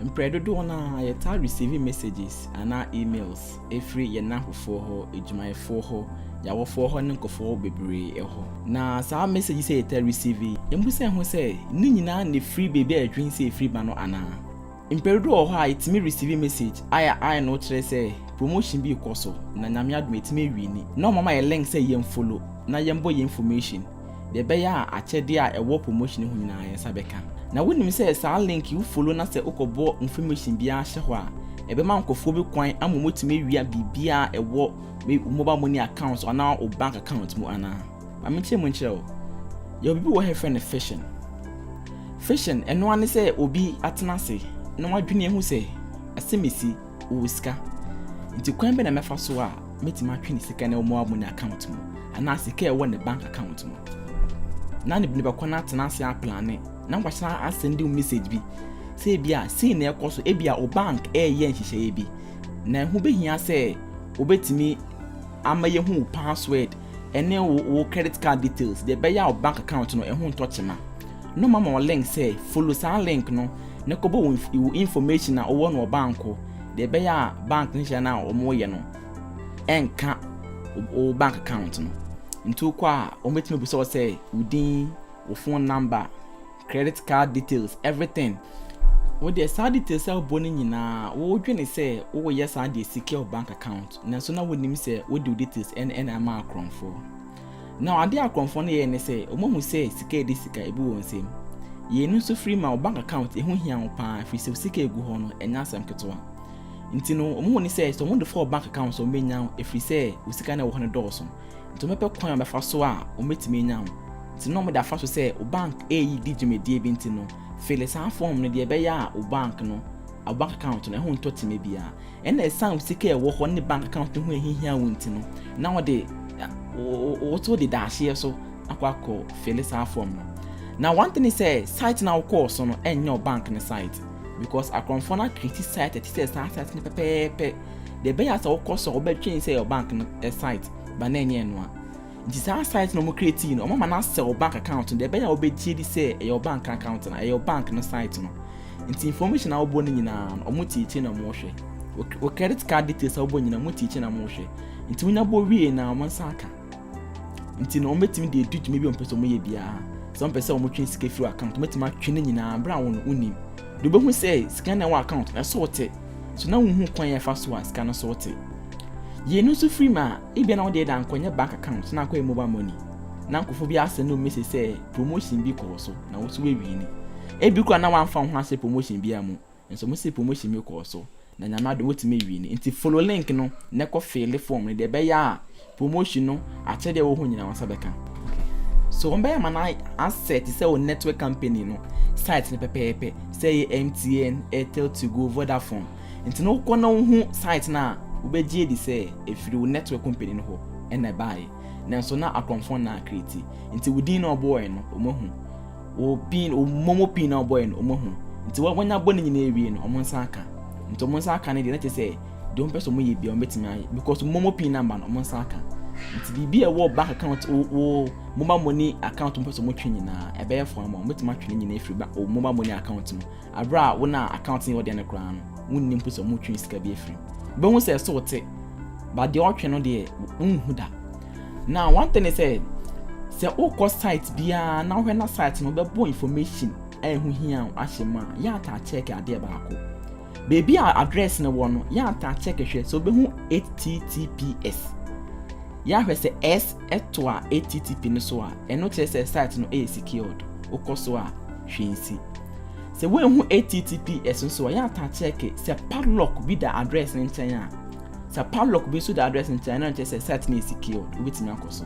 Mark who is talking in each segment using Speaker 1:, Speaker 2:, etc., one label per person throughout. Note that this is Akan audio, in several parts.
Speaker 1: Mpredo do na yeta receiving messages ana emails every ye na hofo ho ejumaiefo ho yawofo ho ne nkofo bebre ho na saa messages say yeta receive yembusa ho say ni nyina ne free baby adwin say free ba no ana mpredo ho ha itimi receive message I no kire say promotion bi koso na nyame adum itimi wini na mama ye link say yem follow na yembo ye information de be ya achede a ewo promotion ho nyina ye sabeka na wonim say sa link you follow na say okobo information bia hye ho a ebe ma nkofo bi kwan amomotime wia bibia ewo mobile money account or now or bank account mu ana amche mu nche o yo bibi wo he friend fashion eno ane say obi atena se na wadwene hu say asemesi o sika nti kwan be na mefa so a metima twene sika na mobile money account mu ana sika ewo ne bank account mu na ne bi kwana atena se a plan na ngwasa asende message bi say bia see na ekoso e bia o bank ye nhihye bi na hu behia say obetimi amaye hu password ene wo credit card details de be ya o bank account no ehu ntochema no mama o link say follow sa link no ne kobo wo information na owo no banko de be ya bank ni na o mo ye no enka o bank account no ntu kwa o metimi bu so say udin wo phone number credit card details everything what the sad details are boni nyina wo dwene say wo yes and the secure bank account na so na wonim say wo do details and am akronfo now ade akronfo na ye ne say omohu say sika de sika ebi won sem ye nu so free ma bank account ehu hia wo pa free say sika egu ho no enya asem ketewa nti no omohu ni say so Wundef bank account so menya efri say wo sika na wo ho ne dɔɔso nti mepe kwan ba fa so a o metime nya wo nti no me da fa so say o bank eyi digimedie bi nti no fill sa form no de be ya o bank no a bank account no ho ntotime bia en na san sika e wo ho ne bank account ho ehihia wonti no na wo de o to de dahye so akwakọ fill sa form no na one thing is say site na wo course no enyo bank ne site because akronfo na create site at say site ne pepepe de be ya sa wo course wo be twin say your bank no site ba na enye no a this site no mo create no mama na sell bank account de be ya obegye di say your bank account na your bank no site no nti information na obo nyina omo tiiche na mo hwe o credit card details obo nyina mo tiiche na mo hwe nti wonya bo wie na mo nsaka nti no ometimi de du tumi bi on person mo ye bia some person omo twen sika free account ometimi atwene nyina bra won unim do be hu say sika na wa account na sorte so na hu kwan ya fa so a sika na sorte ye no so free ma e bia na wo de da nkonya bank account na kwa mobile money na nkofo bi ase no message say promotion bi ko so na wo so we wi ni e bi kwa na wan fa ho ase promotion bi amu nso mo say promotion mi ko so na nyama do wotime wi ni nti follow link no ne ko fill form ne de be ya promotion no ache de wo ho nyina wasa beka so on be ya mana asset say o network company no site ne pepepe say MTN Airtel to go Vodafone nti no ko na wo hu site na ubegye di say efiri wo network company no ho na buy na so na akronfo na create nti within no boy no omohu o pin o momo pin no boy no omohu nti wanya bɔ ne nyina ewie no omo nsa aka nti omo nsa aka ne de na say don person mo ye bia o betimi aye because momo pin number no omo nsa aka nti bibia wo bank account o mobile money account mo person mo twe nyina ebe ye for am o betimi atwe nyina efiri ba o mobile money account mo abra wo na account ni wo de ne kra no wonni person mo twe sika bi efiri be hu say sorte but the otwe no de unhu da now one thing is say o ko site bia na hwe na site no be bo information hu hia ahyema ya ta check ade ba ako baby address no wo no ya ta check hwe so be hu https ya hwe say s eto a http no so a eno che say site no e secured o ko so a hwensi se we hu https so ya ta check say padlock bi da address no nchen a se padlock bi so da address nchen na che say site no e secured obetimi akoso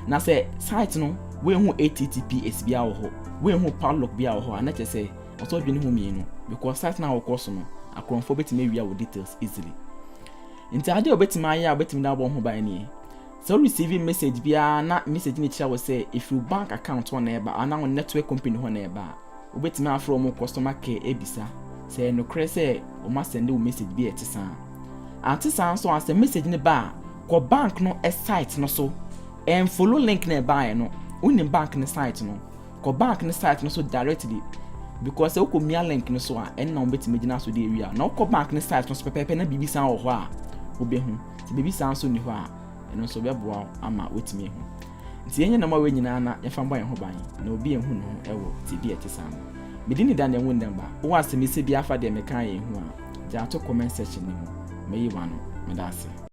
Speaker 1: na say site no we hu https bia wo ho we hu padlock bia wo ho na che say oso dwene hu mienu because site na wo koso no akronfo betimi wia wo details easily nti ade obetimi aya obetimi da bo ho ba ni so receiving message bia na message ni kira wo say if you bank account on eba ana on network company ho na eba obetimi afro mo customer care ebisa say no kre say o ma send wo message bi etisa atisa so as message ni ba ko bank no site no so and follow link na ba no unim bank na site no ko bank na site no so directly because wokɔ mia link no so a ɛnna wobɛtumi gyina so de area na wokɔ bank ne site no so pɛpɛpɛ na biribi san wɔ hɔ a wobɛhu nti biribi san so ni hɔ a ɛno nso bɛboa ama wotumi ehu nti yɛnyɛ na ma wɔ nyinaa na yɛfa mbɔ yɛn ho ban na obi ehu no ɛwɔ TV ɛte saa no mede ni Daniel Wundef ba wo asɛm ese bi afa de meka yɛn ho a gya to comment section ni mu meyi wa no medase